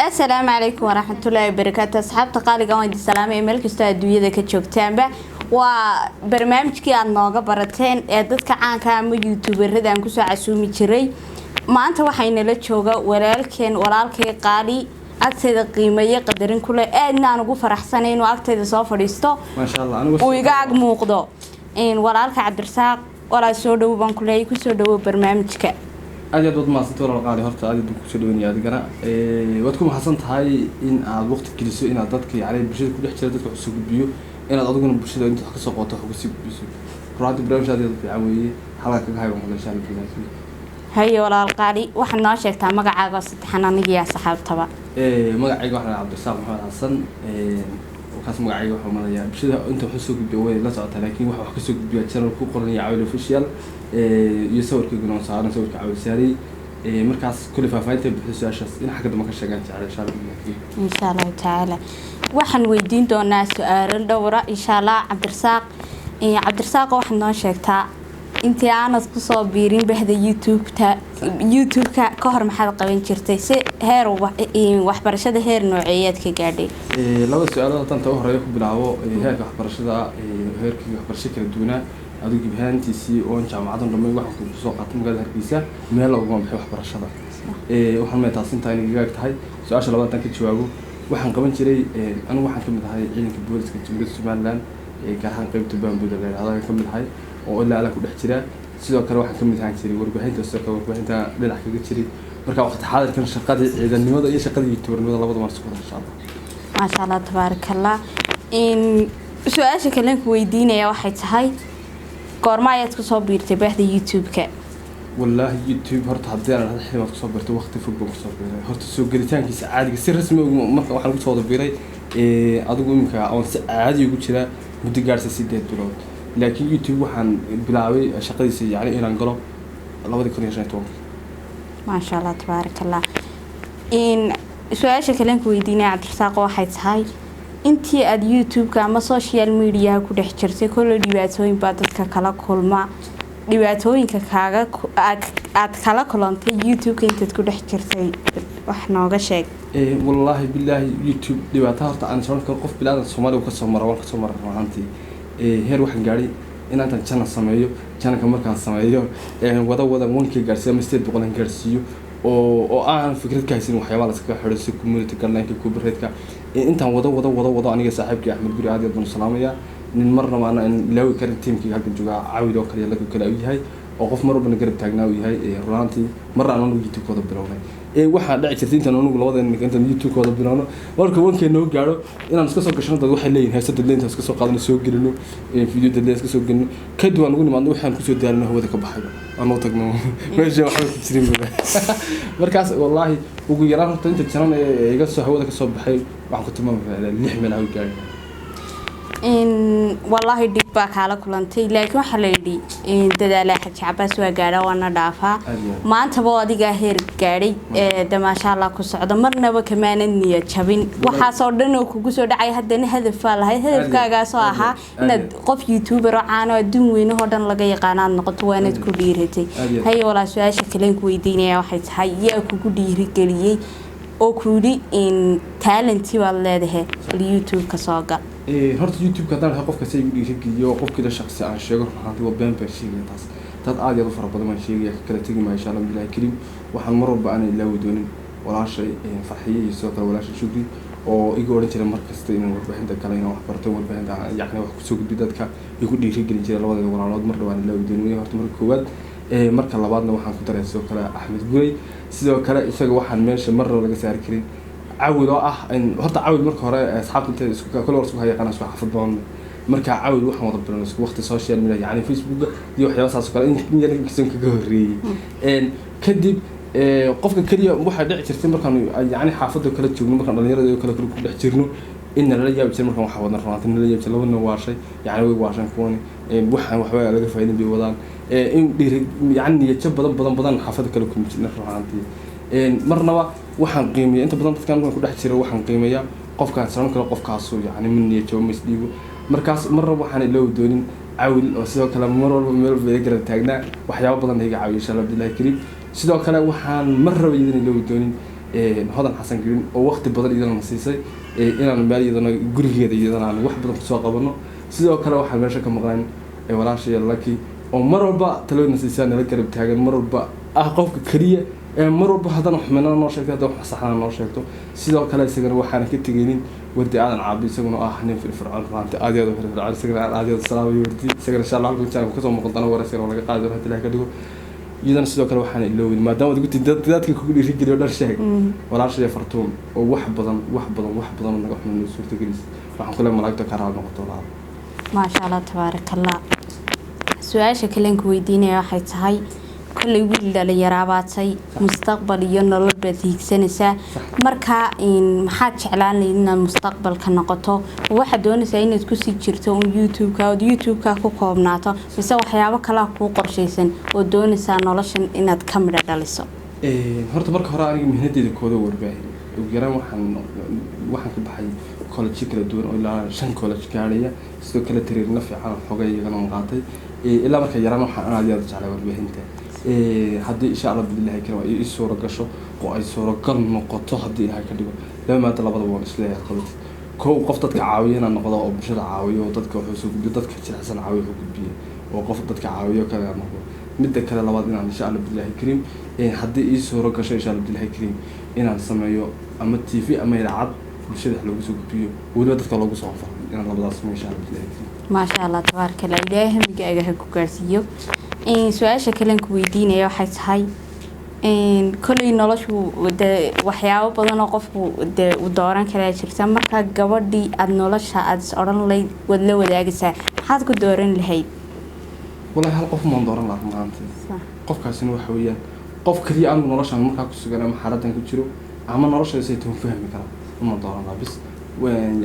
السلام عليكم ورحمة الله وبركاته. أصحاب تقالي قوانين السلام إيميل كستا الدنيا ذا كتشوفتان به وبرنامج كي النوغة برتين إعدادك عن كام يوتيوبر هذا أنكسو عسومي جري ما أنت وحين لتشوغا ولكن قالي أكتر قيمة قدرين كله أنا نقول فرحسنين وأكتر صافر يستو ما شاء الله أنا ويقعد موقضو إن ولكن عبد الرزاق ولا سودو بنكله يكسو دو برنامجك aad wad maasantay walaal qaali horta aad ku soo dhaweynaya adigana wad ku maxsan tahay in aad waqti geliso in aad dadka yahay bulshada ku dhex jira dadka cusub gudbiyo in aad adiguna bulshada inta wax ka soo qoto wax ku sii gudbiso raadi barnaamijyada fiican weeye halka kaga hayo wada shaqada haye walaal qaali waxaad noo sheegtaa magacaaga saddexan aniga iyo asxaabtaba magacayga waxaan Cabdirasaaq Maxamed Xasan وكاس مقعي وحنا ماذا بشدة أنت حسوا بالجوال لا تعطى لكن واحد حسوا بالجوال كل قرن يعمل official يسوي كجنون صار نسوي كعول ساري مركز كل فايته بحسوا أشخاص إن حكت ما كشجعت على شهر إن شاء الله تعالى وحن ويدين دون ناس سؤال الدورة إن شاء الله عبد الرزاق وحنا شكتا أنت أنا قصة بيرين بهذا يوتيوب كهر محل قوين شرتي هير وحبرشة هير نوعيات كجادي لو السؤال طنطا وهر يكون بالعو هير وحبرشة هير وحبرشة كردونا أدو جبهان تيسي وان جامعة لما يروح سوق عطم قدر هربيسة مهلا وقام بحي وحبرشة وحنا تعصين تاني جاك تهاي سؤال شلون تنكت شوابو وحن قبل شري أنا وحن كمل هاي عين كبولس كتجمد سومالان كان قيمة بامبودا هذا كمل هاي ولا على كل احتراء sidoo kale waxaan kamid ahaan jiray warbaahinta soo warbaahinta dhinac kaga jiray marka waqti xaadirkan shaqada ciidanimada iyo shaqada youtubernimada labadaba mar isku insha Allah ma sha Allah tabarakallah in su'aasha kale ku weydiinaya waxay tahay goorma ayaad ku soo biirtay bahda youtube-ka wallahi youtube horta hadii aan xilli ku soo biirtay waqti fog ku soo biiray horta soo galitaankiisa caadiga si rasmi marka waxaan ku soo biiray adigu imka aan si caadi ugu jira muddo gaarsiisay 8 bilood لكن يوتيوب وحن بلاوي شقدي يعني إيران قلب الله ودي كوني عشان توم ما شاء الله تبارك الله إن سؤال شكلين كويديني عبد الرزاق واحد هاي أنتي اليوتيوب كما سوشيال ميديا كده حجرتي كل ديباتوين بعدك كلا كل ما ديباتوين كحاجة كلا كل أنت يوتيوب كنت كده حجرتي وإحنا وجشك والله بالله يوتيوب ديباتها أنا شلون كنقف بلاد الصومال وكسر مرة أنتي heer waxaan gaaray in aan channel sameeyo channelka markaan sameeyo wada wankii gaarsiyo mistake boqolan gaarsiyo oo aan fikrad ka haysan waxyaabo la iska xiro si community garnaanka ku bareedka intaan wada aniga saaxiibkii Axmed Guri aad iyo aad salaamaya nin marna maana in ilaawi karin teamkii halka jooga caawid oo kale lagu kala yahay oo qof mar walba garab taagnaa yahay runtii marna aan YouTube kooda bilownay waxa dhici jirtay intaan anigu labadeen intaan YouTube kooda bilowno marka wankii noo gaaro inaan iska soo gashano dad waxay leeyihiin heesada leenta iska soo qaadano soo gelino video dad iska soo gelino kadib aan ugu nimaadno waxaan ku soo daalno hawada ka baxay aan tagno meesha waxa ku jirin markaas wallahi ugu yaraan horta inta jaran iga soo hawada ka soo baxay waxaan ku tilmaamayaa 6 meel ay gaaray إن والله ديبك على كلنتي لكن حليدي إن تدالع حجابس وجارا وانا دافع ما أنت بودي جاهر جاري ده ما شاء الله كسر مرنا وكمان النية شبين وحصلنا وكوسو دعي هدنا هدف فال هاي هدف كاجا صاحة ند قف يوتيوبر عنا ودون وين هذا لقى قناة نقط وانا كبيرتي هاي ولا سؤال شكلين كويديني واحد هاي أكو كدير كليه أو كودي إن تالنتي ولا ده اليوتيوب كساقة horta YouTube ka daan qofka say ugu dhiirigiyo qofkii la shaqsi aan sheego runtii waa been sheegay taas dad aad iyo fara badan sheegay kala tagi ma insha Allah billahi karim waxaan mar walba aan ilaawi doonin walaashay farxiye iyo soo kale walaashay shukri oo iga oran jiray markasta inaan warbaahinta kale inaan wax barto warbaahinta yacni wax ku soo gudbi dadka igu dhiirigelin jiray labada walaalood mar dhawaan ilaawi doonin horta marka koowaad marka labaadna waxaan ku daray soo kale Axmed Guri sidoo kale isaga waxaan meesha mar laga saari karin عاود إن هرت عاود مركه هراء أصحاب أنت كل ورث هاي قناة سواء حفظون مركه عاود وإحنا وضبطنا وقت السوشيال ميديا يعني فيسبوك دي وحياة سكر إن يعني كسم كجهري إن كدب قفك كريه واحد دعي ترتيب مركه يعني حافظ كل تجربة مركه اللي يرى كل تجربة إن اللي جاب تجربة مركه حافظنا رفعت إن اللي جاب تجربة إنه واشي يعني هو واشان كوني وحنا وحوي على فايدين بيوضان إن يعني يتشبه بدن حافظ كل نرفعتي مرنا waxaan qiimeeyay inta badan dadkan ku dhex jira waxaan qiimeeyaa qofka saran kale qofkaas yani min niyad oo misdiibo markaas marna waxaan ilaaw doonin caawil oo sidoo kale mar walba meel bay garab taagnaa waxyaabo badan iga caawiyo insha Allah billahi kariim sidoo kale waxaan mar raba idin ilaaw doonin hodan xasan gelin oo waqti badan idana siisay inaan meel iyadana gurigeeda iyadana aan wax badan kusoo qabano sidoo kale waxaan meesha ka maqnayn walaashay Lucky oo mar walba talooyin siisay nala garab taagan mar walba qofka kaliya mar walba haddana xumana noo sheegto haddana saxana noo sheegto sidoo kale isagana waxaan ka tagaynin wardi aadan caabi isaguna nin firfircoon raanta aadiyada firfircoon isagana aadiyada salaam iyo wardi isagana insha Allah halkan ka soo muuqdana waraysiga laga qaado hadii la ka dhigo iyadana sidoo kale waxaan iloowin maadaama aad gudtid dadka ku dhiiri geliyo dhar sheeg walaashay fartuun oo wax badan naga xumano suurta gelis waxaan kula malaagta ka raal noqoto laa ma sha Allah tabarakallah su'aasha kale ku weydiinaya waxay tahay kulli wiil dhalinyarabaatay mustaqbal iyo nolol baad hiigsanaysaa marka maxaad jeclaan lahayd inaad mustaqbalka noqoto waxa doonaysaa inaad ku sii jirto YouTube-ka ku koobnaato mise waxyaabo kale ku qorshaysan oo doonaysaa noloshan inaad ka midho dhaliso horta marka hore aniga mihnadeeda kooda warbaahin ugu yaraan waxaan ka baxay college kala duwan oo ilaa 5 college gaaraya sidoo kale tiriirna fiican xogay iyagana qaatay ilaa marka yaraan waxaan aad jeclaa warbaahinta haddii insha Allah billahi kara ay suura gasho oo ay suura gal noqoto haddii ilaahay ka dhigo maanta labada waan isleeyahay qalad qof dadka caawiyana noqdo oo bulshada caawiyo dadka wuxuu soo gudbiyo dadka jilicsan caawiyo ku gudbiyo oo qof dadka caawiyo kale noqdo midda kale labaad inaan insha Allah billahi karim haddii ay suura gasho insha Allah billahi karim inaan sameeyo ama TV ama idaacad bulshada lagu soo gudbiyo waliba dadka lagu soo faro inaan labadaas sameeyo insha Allah billahi karim ma sha Allah tabarakallah ilaahay hamigaaga ku gaarsiiyo su'aasha kale ku weydiinaya waxay tahay kulli noloshu waxyaabo badan oo qofku u dooran kara jirta marka gabadhii aad nolosha aad oran lahayd wad la wadaagaysaa maxaad ku dooran lahayd wallahi hal qof ma dooran lahaa maanta qofkaasina waxa weeyaan qof kaliya aan nolosha marka ku sugan ama xaradan ku jiro ama nolosha ay tuu fahmi kara ma dooran lahaa bis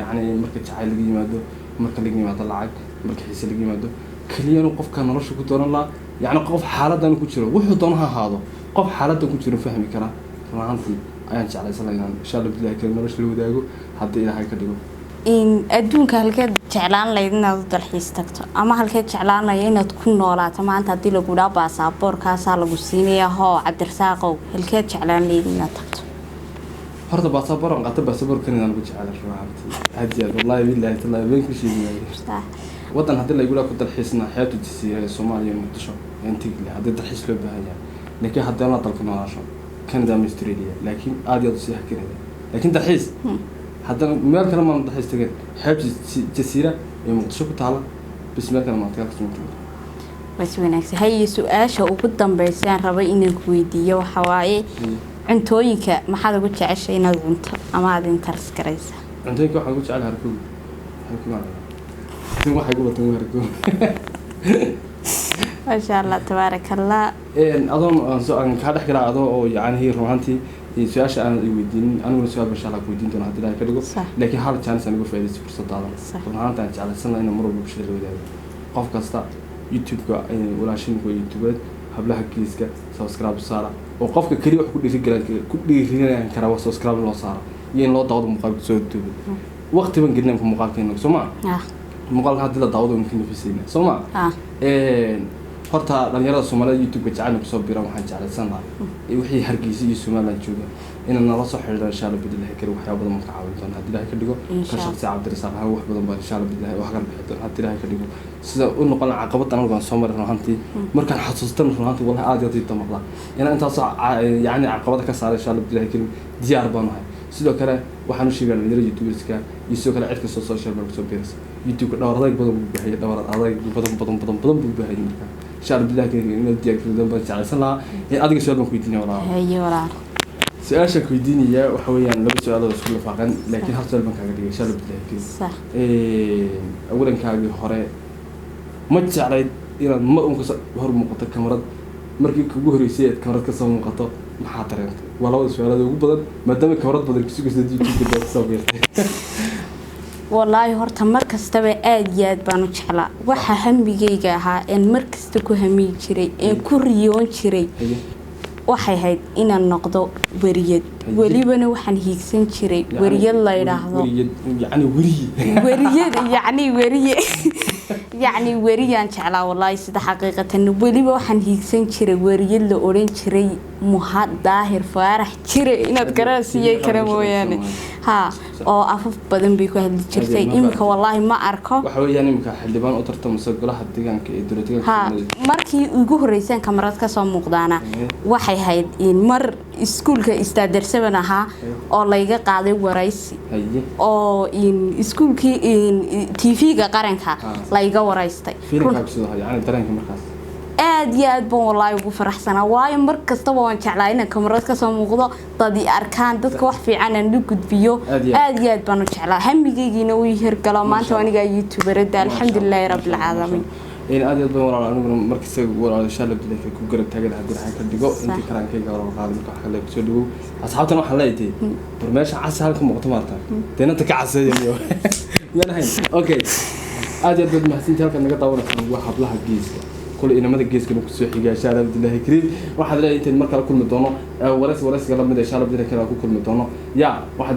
yani marka jacayl laga yimaado marka laga yimaado lacag marka xiise laga yimaado kaliya qofka nolosha ku dooran lahaa يعني قف حالة أنا كتير وحده ضنها هذا قف حالة كتير فهمي كنا فهمتي أنا على سلام إن شاء الله بدي أكلم نرش لو داعو حتى إلى هاي كده إن أدون كهالك جعلان لينا ضد الحيستكت أما هالك جعلان لينا تكون ولا طبعا تدي له جودا باسابور كاسا لجوسينيا هو عالدرساقو هالك جعلان لينا تكت هرد باسابور أنا قطع باسابور كنا أنا بجعل فهمتي هدي والله بالله الله بينك شيء صح ودن هذا اللي يقول لك الحسنة حياته تسير الصومالية مقدشة ينتقل هذا الحس له بهاي لكن هذا أنا طلق نعرشه كندا من أستراليا لكن عادي تصيح كذا لكن الحس هذا ما كلام عن الحس تقول حياته تسير مقدشة بتعالى بس ما كلام عن بس وينك هاي سؤال شو قدام بيسان ربي إنك ويدية وحواي عنتويك ما حدا قلت عشان أنت أما هذا أنت رسكريسة عنتويك واحد قلت على هركوب معنا واحد يقول تماركو ما شاء الله تبارك الله أظن سؤال كهذا حكي له أظن يعني هي روحانتي سؤال أنا يودين أنا ولا سؤال بس على كودين تنا هذا لا كده لكن حال كان سنة يقول فايدة فرصة هذا روحانتي على سنة إنه مرة بمشي له قف كستا يوتيوب ولا شيء يوتيوب hablaha kiiska subscribe saara oo qofka kaliya wax ku dhiirigelinayaan kara waa subscribe loo saaro iyo in loo daawado muuqaalka soo duubo waqti ban gelin muuqaalkeena Soomaa muuqaalka hadii la daawado mumkin fiisina Soomaa horta dhalinyarada Soomaaliyeed YouTube jacayl ku soo biiran waxaan jeclaysan lahaa wixii Hargeysa iyo Soomaaliland jooga in nala soo xiriiraan insha Allah billahi kari waxyaabo badan ka caawin doona hadii ilaahay ka dhigo ka shaqsi Cabdirasaaq wax badan baa insha Allah billahi wax ka bixi doona hadii ilaahay ka dhigo sida u noqon caqabad aan uga soo marin runtii markaan xasuustan runtii wallahi aad iyo aad maqla ina intaas yaani caqabada ka saaray insha Allah billahi kari diyaar baan ahay sidoo kale waxaan u sheegaa dhalinyarada YouTuberska iyo sidoo kale cid kasta social media soo biiraysa YouTube dhawr adag badan buu baahay dhawr adag badan buu baahay marka insha Allah billahi kari in diyaar garoon baan jeclaysan lahaa adiga su'aal baan ku weydiinaya walaal hayo walaal سؤال كويدينية وحويا لبس سؤال رسول فاقن لكن هذا البنك هذا إن شاء الله بديه صح أولاً كاجي خراء ما تعرض إلى ما أنقص هرب مقطع كاميرا مركي كبوه ريسيت كاميرا كسر مقطع محاطر أنت والله السؤال هذا بدل ما دام كاميرا بدل كسيك سديد كده تصوير والله هرت مركز تبع آديات بانو شحلا وح هم بيجيها إن مركز تكو همي شري إن كوريون شري waxay hayd inaan noqdo wariyad walibana waxaan hiigsan jiray wariyad la yiraahdo yani wariye wariyad yani wariye يعني وريان جعلا والله سيدا حقيقة وليبا waxaan hiigsan jiray wariyad la oran jiray Muhaad Daahir Faarax jiray inaad garanaysiiyay kara mooyaane ha oo afaf badan bay ku hadli jirtay imika wallahi ma arko waxa weeyaan imika xildhibaan u tartamay golaha deegaanka ee dowladda markii ugu horeysay kamarad ka soo muuqdaana waxay hayd in mar iskuulka istaadarsaban ahaa oo layga qaaday waraysi oo in iskuulkii in TV-ga qaranka layga waraystay filimka sidoo yani dareenka markaas aad iyo aad baan wallahi ugu faraxsanaa waayo mar kasta waan jeclaa inaan kamarad ka soo muuqdo dad i arkaan dadka wax fiican aan u gudbiyo aad iyo aad baan u jeclaa hamigeygiina uu hirgalo maanta aniga youtuberada alxamdulilaahi rabbil caalamiin in aad iyo aad baan walaal anigu markii walaal insha Allah dilay ku garab taagan haddii aan ka dhigo intii karaankayga walaal qaad marka wax kale soo dhawo asxaabtan waxa leeyahay barmeesha cas halka muuqato maarta deynta ka casayo yanahayn okay aad iyo aad mahadsantahay halka naga daawanaysan wax hablaha geeska كل إنما الجيس كانوا كسوح حجاج شارع عبد الله كريم واحد لا ينتهي المركز كل مدونه ورث لا من شارع عبد الله كريم كل مدونه يا واحد